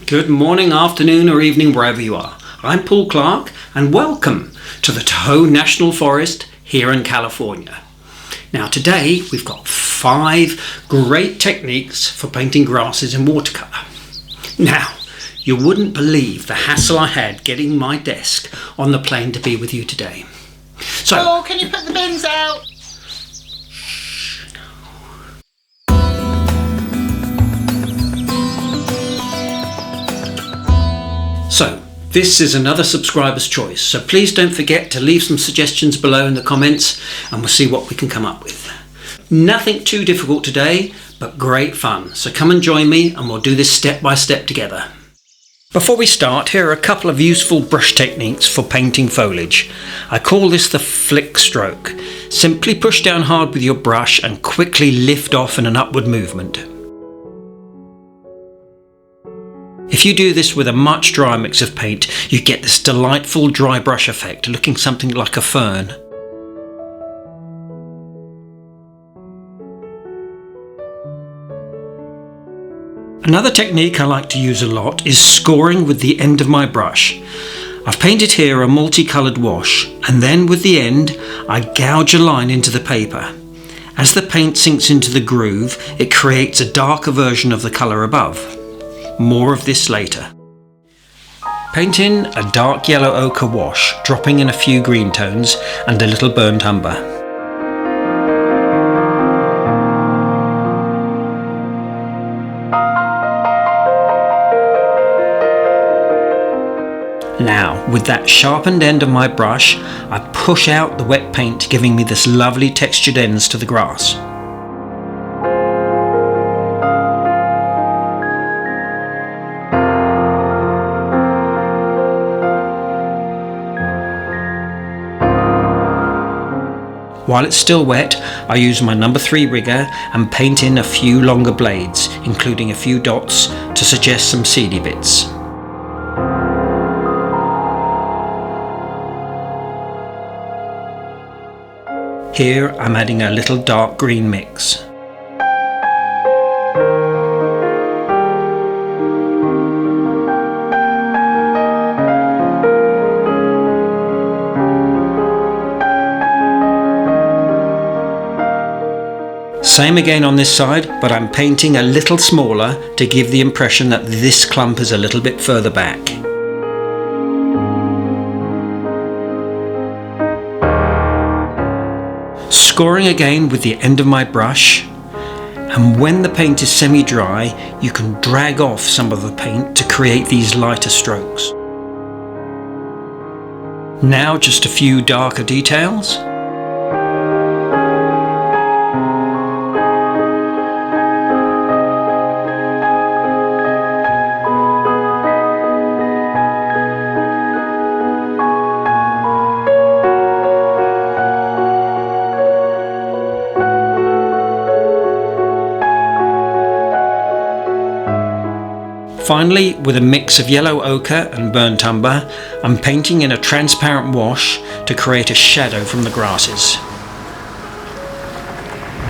Good morning, afternoon or evening wherever you are. I'm Paul Clark and welcome to the Tahoe National Forest here in California. Now today we've got 5 great techniques for painting grasses in watercolour. Now you wouldn't believe the hassle I had getting my desk on the plane to be with you today. So, Paul, can you put the bins out? So, this is another subscriber's choice, so please don't forget to leave some suggestions below in the comments and we'll see what we can come up with. Nothing too difficult today, but great fun, so come and join me and we'll do this step by step together. Before we start, here are a couple of useful brush techniques for painting foliage. I call this the flick stroke. Simply push down hard with your brush and quickly lift off in an upward movement. If you do this with a much drier mix of paint, you get this delightful dry brush effect, looking something like a fern. Another technique I like to use a lot is scoring with the end of my brush. I've painted here a multicoloured wash, and then with the end I gouge a line into the paper. As the paint sinks into the groove, it creates a darker version of the colour above. More of this later. Paint in a dark yellow ochre wash, dropping in a few green tones and a little burnt umber. Now, with that sharpened end of my brush, I push out the wet paint, giving me this lovely textured ends to the grass. While it's still wet, I use my number 3 rigger and paint in a few longer blades, including a few dots to suggest some seedy bits. Here I'm adding a little dark green mix. Same again on this side, but I'm painting a little smaller to give the impression that this clump is a little bit further back. Scoring again with the end of my brush, and when the paint is semi-dry, you can drag off some of the paint to create these lighter strokes. Now just a few darker details. Finally, with a mix of yellow ochre and burnt umber, I'm painting in a transparent wash to create a shadow from the grasses.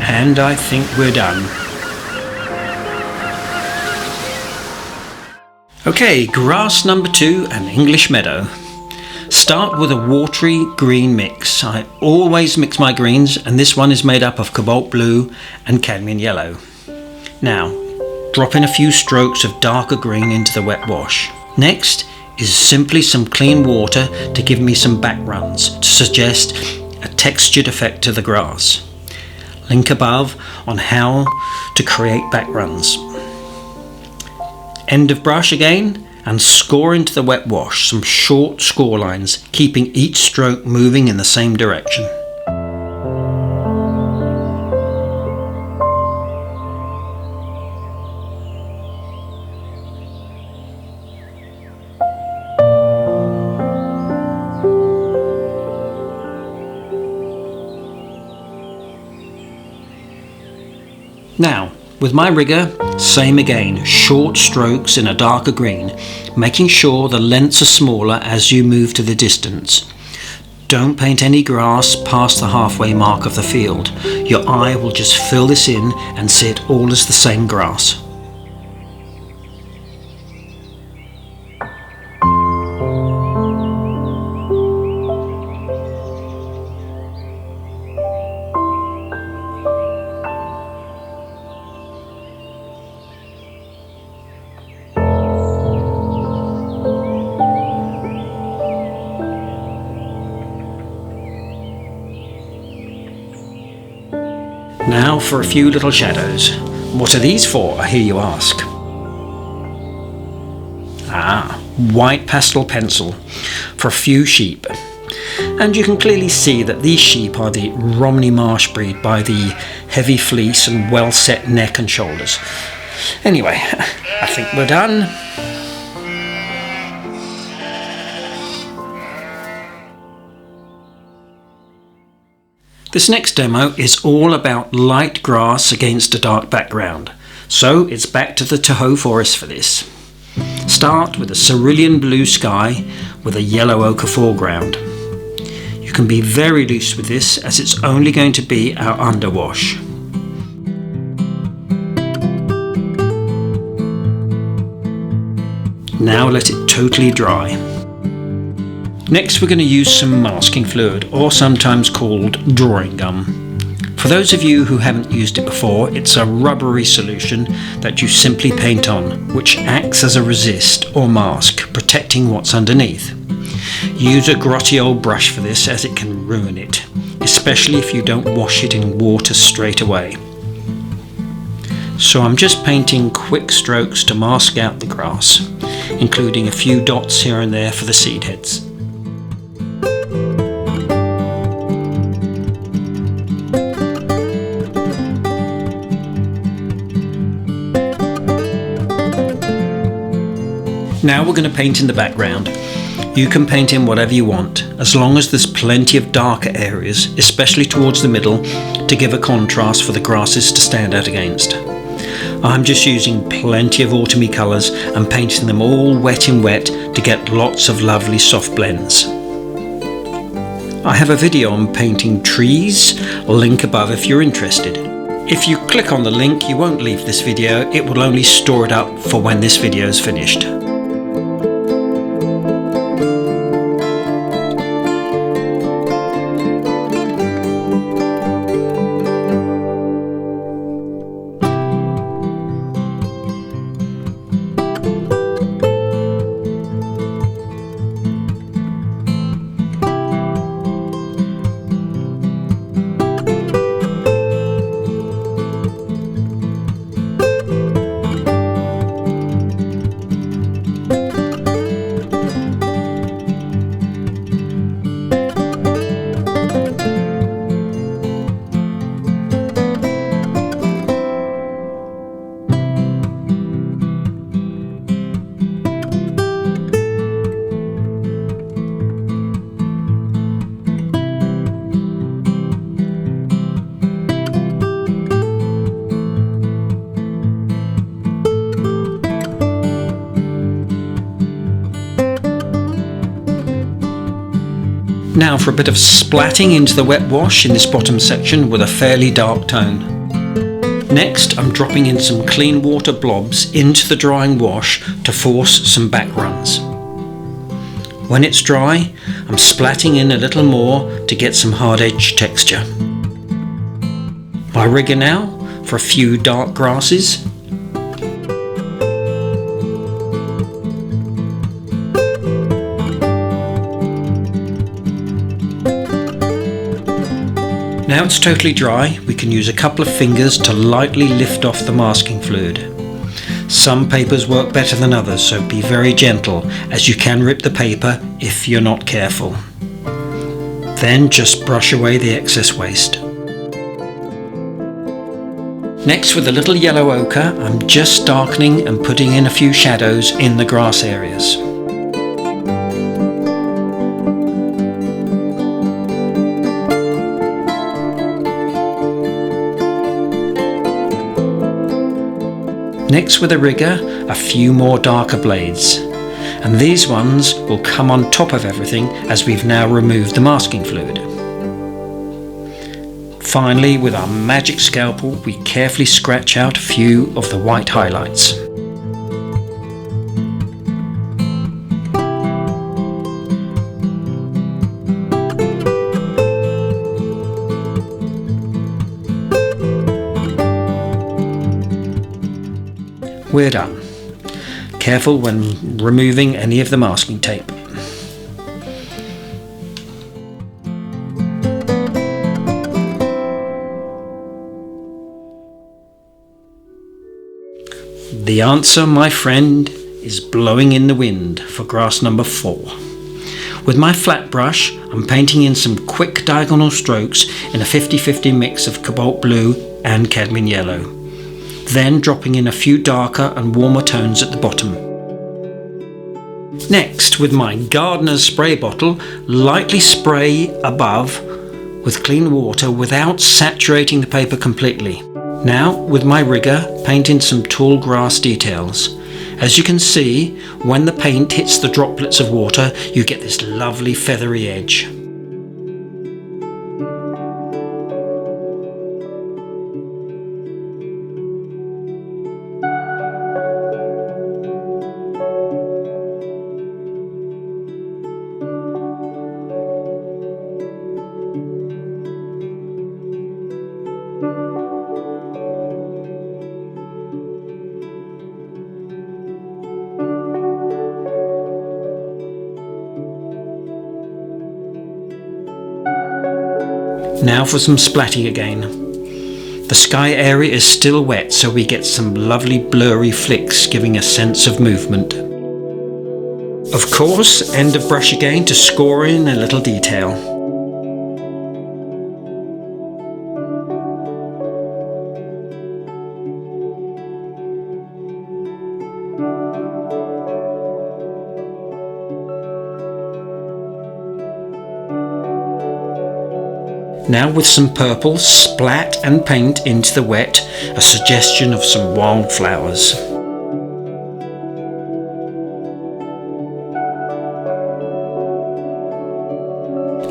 And I think we're done. Okay, grass number 2 and English meadow. Start with a watery green mix. I always mix my greens, and this one is made up of cobalt blue and cadmium yellow. Now, drop in a few strokes of darker green into the wet wash. Next is simply some clean water to give me some back runs to suggest a textured effect to the grass. Link above on how to create back runs. End of brush again and score into the wet wash some short score lines, keeping each stroke moving in the same direction. Now, with my rigger, same again, short strokes in a darker green, making sure the lengths are smaller as you move to the distance. Don't paint any grass past the halfway mark of the field. Your eye will just fill this in and see it all as the same grass. Now for a few little shadows. What are these for, I hear you ask? White pastel pencil for a few sheep. And you can clearly see that these sheep are the Romney Marsh breed by the heavy fleece and well set neck and shoulders. Anyway, I think we're done. This next demo is all about light grass against a dark background, so it's back to the Tahoe forest for this. Start with a cerulean blue sky with a yellow ochre foreground. You can be very loose with this as it's only going to be our underwash. Now let it totally dry. Next we're going to use some masking fluid, or sometimes called drawing gum. For those of you who haven't used it before, it's a rubbery solution that you simply paint on, which acts as a resist or mask, protecting what's underneath. Use a grotty old brush for this as it can ruin it, especially if you don't wash it in water straight away. So I'm just painting quick strokes to mask out the grass, including a few dots here and there for the seed heads. Now we're going to paint in the background. You can paint in whatever you want, as long as there's plenty of darker areas, especially towards the middle, to give a contrast for the grasses to stand out against. I'm just using plenty of autumny colours and painting them all wet in wet to get lots of lovely soft blends. I have a video on painting trees, link above if you're interested. If you click on the link, you won't leave this video, it will only store it up for when this video is finished. Now for a bit of splatting into the wet wash in this bottom section with a fairly dark tone. Next I'm dropping in some clean water blobs into the drying wash to force some back runs. When it's dry, I'm splatting in a little more to get some hard edge texture. My rigger now for a few dark grasses. Now it's totally dry, we can use a couple of fingers to lightly lift off the masking fluid. Some papers work better than others, so be very gentle, as you can rip the paper if you're not careful. Then just brush away the excess waste. Next, with a little yellow ochre, I'm just darkening and putting in a few shadows in the grass areas. Next, with a rigger, a few more darker blades, and these ones will come on top of everything as we've now removed the masking fluid. Finally, with our magic scalpel, we carefully scratch out a few of the white highlights. We're done. Careful when removing any of the masking tape. The answer, my friend, is blowing in the wind for grass number 4. With my flat brush, I'm painting in some quick diagonal strokes in a 50-50 mix of cobalt blue and cadmium yellow, then dropping in a few darker and warmer tones at the bottom. Next, with my gardener's spray bottle, lightly spray above with clean water without saturating the paper completely. Now, with my rigger, paint in some tall grass details. As you can see, when the paint hits the droplets of water, you get this lovely feathery edge. Now for some splatting again. The sky area is still wet, so we get some lovely blurry flicks giving a sense of movement. Of course, end of brush again to score in a little detail. Now with some purple, splat and paint into the wet a suggestion of some wildflowers.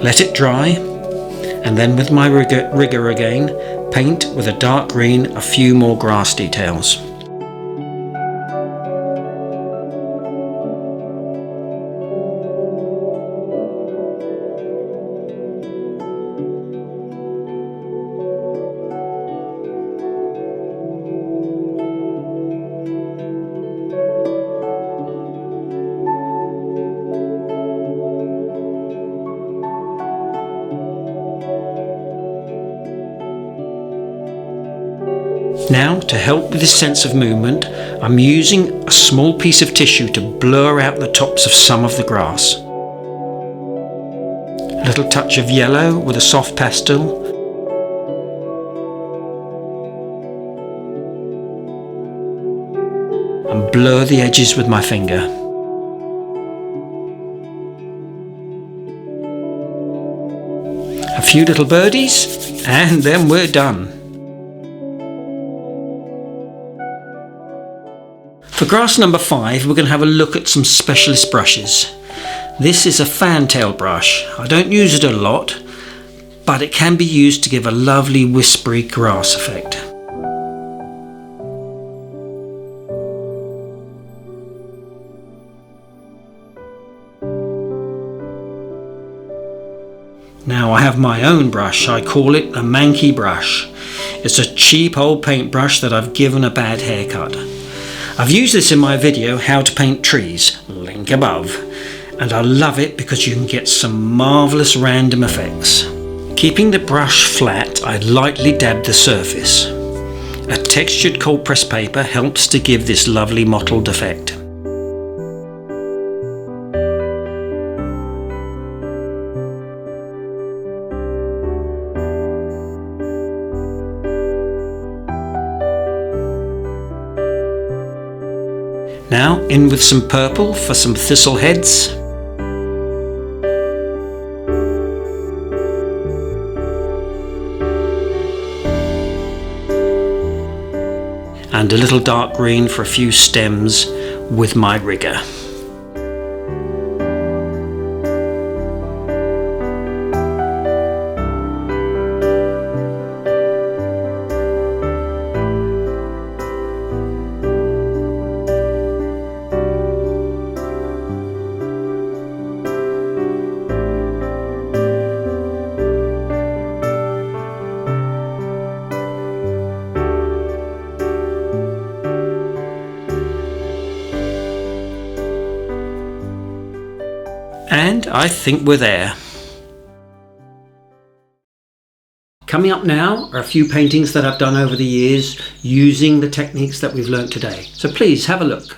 Let it dry, and then with my rigger again, paint with a dark green a few more grass details. Now, to help with this sense of movement, I'm using a small piece of tissue to blur out the tops of some of the grass. A little touch of yellow with a soft pastel. And blur the edges with my finger. A few little birdies, and then we're done. For grass number 5, we're going to have a look at some specialist brushes. This is a fantail brush. I don't use it a lot, but it can be used to give a lovely whispery grass effect. Now I have my own brush. I call it a manky brush. It's a cheap old paintbrush that I've given a bad haircut. I've used this in my video How to Paint Trees, link above, and I love it because you can get some marvellous random effects. Keeping the brush flat, I lightly dab the surface. A textured cold pressed paper helps to give this lovely mottled effect. Now in with some purple for some thistle heads. And a little dark green for a few stems with my rigger. And I think we're there. Coming up now are a few paintings that I've done over the years using the techniques that we've learnt today. So please have a look.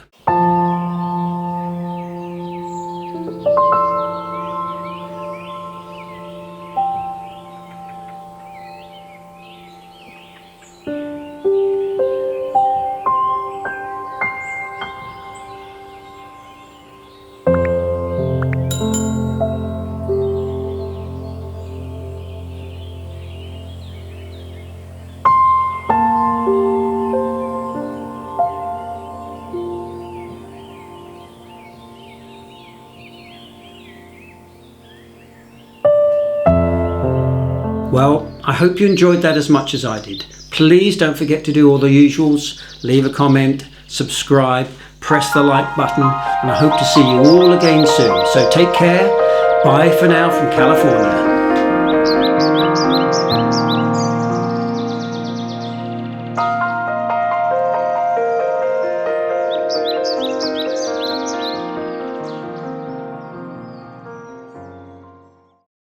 Well, I hope you enjoyed that as much as I did. Please don't forget to do all the usuals, leave a comment, subscribe, press the like button, and I hope to see you all again soon. So take care. Bye for now from California.